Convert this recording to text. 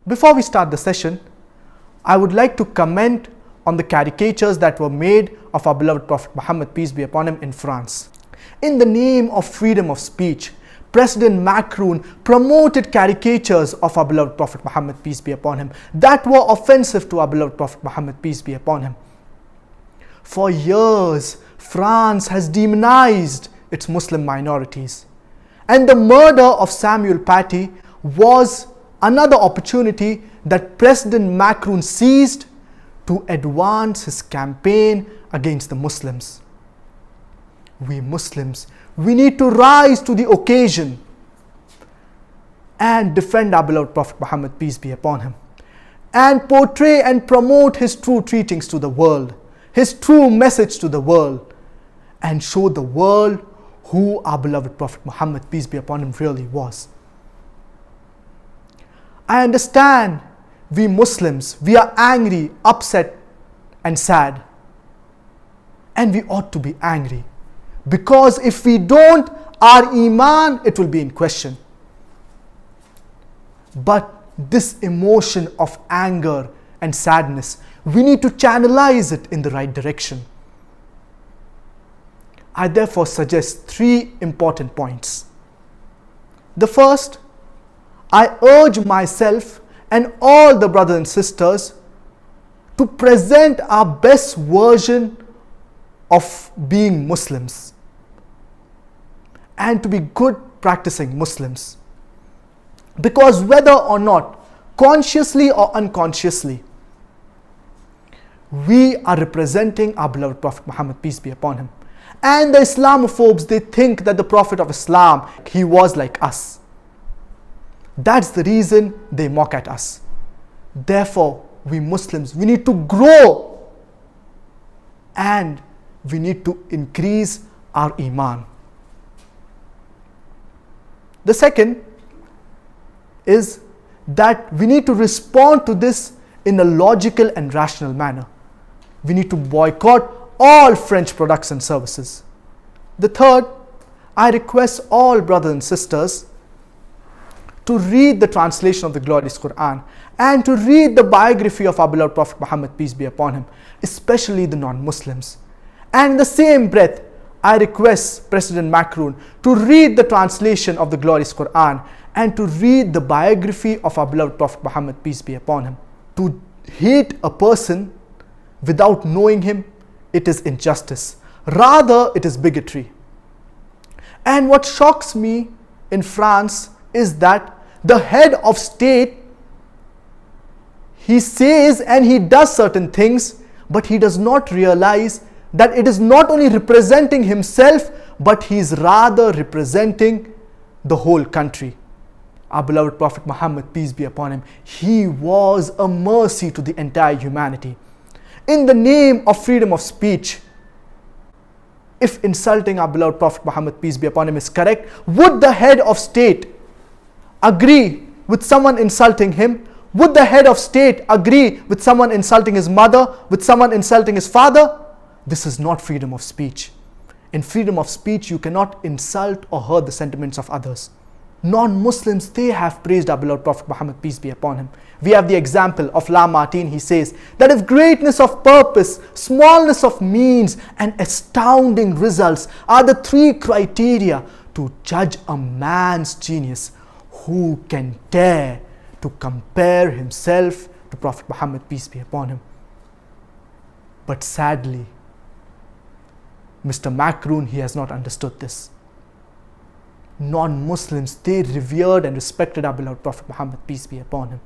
Before we start the session, I would like to comment on the caricatures that were made of our beloved Prophet Muhammad, peace be upon him, in France. In the name of freedom of speech, President Macron promoted caricatures of our beloved Prophet Muhammad, peace be upon him, that were offensive to our beloved Prophet Muhammad, peace be upon him. For years, France has demonized its Muslim minorities. And the murder of Samuel Paty was another opportunity that President Macron seized to advance his campaign against the Muslims. We Muslims, we need to rise to the occasion and defend our beloved Prophet Muhammad, peace be upon him, and portray and promote his true teachings to the world, his true message to the world, and show the world who our beloved Prophet Muhammad, peace be upon him, really was. I understand we Muslims, we are angry, upset and sad. And we ought to be angry. Because if we don't, our Iman, it will be in question. But this emotion of anger and sadness, we need to channelize it in the right direction. I therefore suggest 3 important points. The first, I urge myself and all the brothers and sisters to present our best version of being Muslims and to be good practicing Muslims. Because whether or not, consciously or unconsciously, we are representing our beloved Prophet Muhammad, peace be upon him. And the Islamophobes, they think that the Prophet of Islam, he was like us. That's the reason they mock at us. Therefore, we Muslims, we need to grow and we need to increase our Iman. The second is that we need to respond to this in a logical and rational manner. We need to boycott all French products and services. The third, I request all brothers and sisters to read the translation of the glorious Quran and to read the biography of our beloved Prophet Muhammad, peace be upon him, especially the non-Muslims. And in the same breath, I request President Macron to read the translation of the glorious Quran and to read the biography of our beloved Prophet Muhammad, peace be upon him. To hate a person without knowing him, it is injustice. Rather, it is bigotry. And what shocks me in France is that the head of state, he says and he does certain things, but he does not realize that it is not only representing himself, but he is rather representing the whole country. Our beloved Prophet Muhammad, peace be upon him, he was a mercy to the entire humanity. In the name of freedom of speech, if insulting our beloved Prophet Muhammad, peace be upon him, is correct, would the head of state agree with someone insulting him? Would the head of state agree with someone insulting his mother, with someone insulting his father? This is not freedom of speech. In freedom of speech, you cannot insult or hurt the sentiments of others. Non-Muslims, they have praised our beloved Prophet Muhammad, peace be upon him. We have the example of Lamartine. He says that if greatness of purpose, smallness of means, and astounding results are the 3 criteria to judge a man's genius, who can dare to compare himself to Prophet Muhammad, peace be upon him? But sadly, Mr. Macron, he has not understood this. Non-Muslims, they revered and respected our beloved Prophet Muhammad, peace be upon him.